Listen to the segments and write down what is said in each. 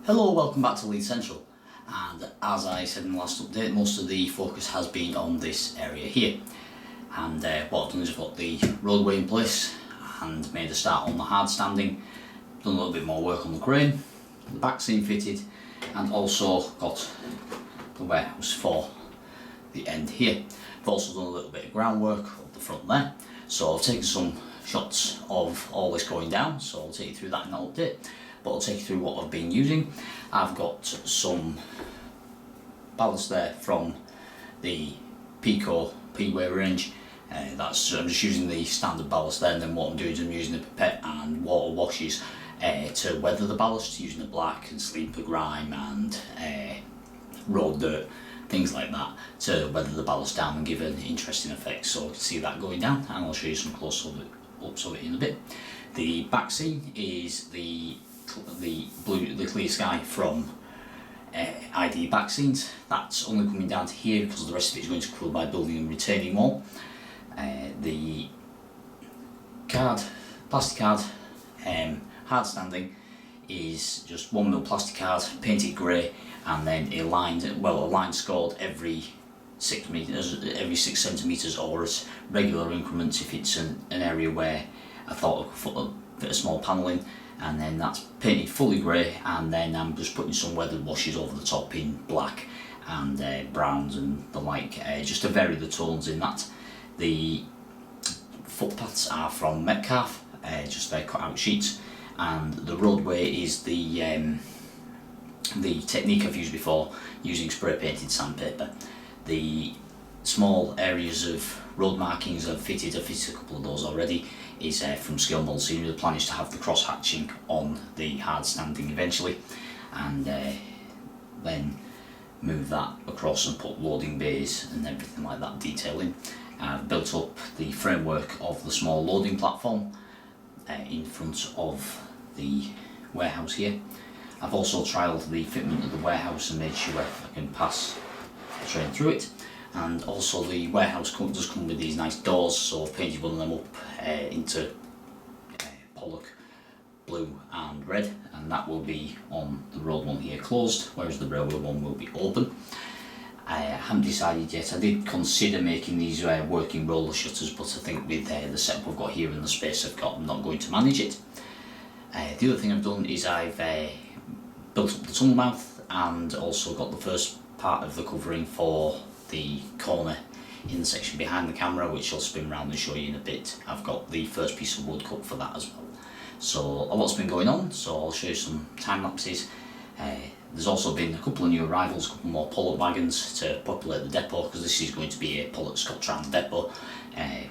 Hello, welcome back to Leith Central, and as I said in the last update, most of the focus has been on this area here. And what I've done is I've got the roadway in place and made a start on the hard standing, done a little bit more work on the crane, the back scene fitted, and also got the warehouse for the end here. I've also done a little bit of groundwork up the front there, so I've taken some shots of all this going down, so I'll take you through that in that update. But I'll take you through what I've been using. I've got some ballast there from the Pico P-Way range. I'm just using the standard ballast there, and then what I'm doing is I'm using the pipette and water washes to weather the ballast, using the black and sleeper grime and road dirt, things like that, to weather the ballast down and give an interesting effect. So you can see that going down, and I'll show you some close-ups of it in a bit. The back scene is the clear sky from ID Backscenes. That's only coming down to here because the rest of it is going to cover by building a retaining wall. The plasticard hard standing is just 1mm plasticard painted grey, and then a line scored every 6 meters, every 6 centimeters, or at regular increments if it's an area where I thought I could put a bit of small panelling. And then that's painted fully grey, and then I'm just putting some weathered washes over the top in black and browns and the like, just to vary the tones in that. The footpaths are from Metcalf, just their cut out sheets, and the roadway is the technique I've used before, using spray painted sandpaper. The small areas of road markings I've fitted a couple of those already, is from scale model scenery. The plan is to have the cross hatching on the hard standing eventually, and then move that across and put loading bays and everything like that detailing. I've built up the framework of the small loading platform in front of the warehouse here. I've also trialled the fitment of the warehouse and made sure I can pass the train through it. And also the warehouse does come with these nice doors, so I've painted one of them up into Pollock blue and red, and that will be on the road one here closed, whereas the railway one will be open. I haven't decided yet. I did consider making these working roller shutters, but I think with the setup I've got here and the space I've got, I'm not going to manage it. The other thing I've done is I've built up the tunnel mouth, and also got the first part of the covering for the corner in the section behind the camera, which I'll spin around and show you in a bit. I've got the first piece of wood cut for that as well. So a lot's been going on, so I'll show you some time lapses. There's also been a couple of new arrivals, a couple more Pollock wagons to populate the depot, because this is going to be a Pollock Scottrand depot,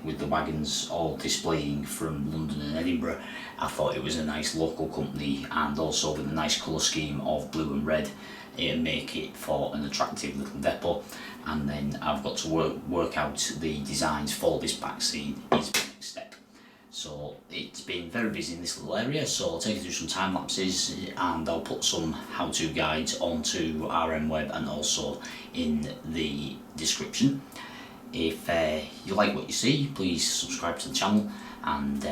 with the wagons all displaying from London and Edinburgh. I thought it was a nice local company, and also with a nice colour scheme of blue and red, it'll make it for an attractive little depot. And then I've got to work out the designs for this back scene is the next step. So it's been very busy in this little area, so I'll take you through some time lapses, and I'll put some how-to guides onto RM Web and also in the description. If you like what you see, please subscribe to the channel and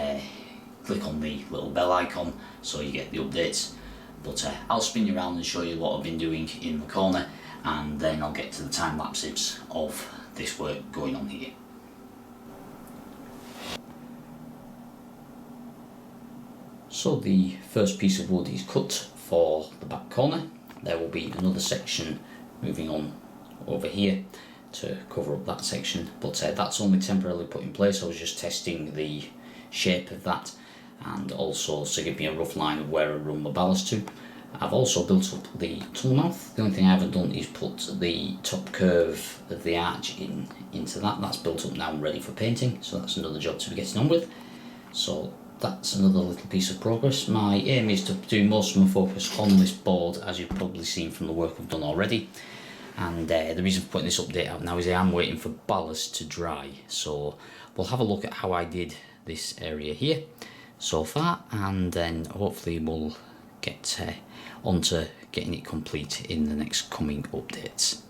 click on the little bell icon so you get the updates. But I'll spin you around and show you what I've been doing in the corner, and then I'll get to the time lapses of this work going on here. So the first piece of wood is cut for the back corner. There will be another section moving on over here to cover up that section, but that's only temporarily put in place. I was just testing the shape of that, and also to give me a rough line of where I run my ballast to. I've also built up the tunnel mouth. The only thing I haven't done is put the top curve of the arch into that. That's built up now and ready for painting, so that's another job to be getting on with. So that's another little piece of progress. My aim is to do most of my focus on this board, as you've probably seen from the work I've done already. And the reason for putting this update out now is I am waiting for ballast to dry. So we'll have a look at how I did this area here so far, and then hopefully we'll get onto getting it complete in the next coming updates.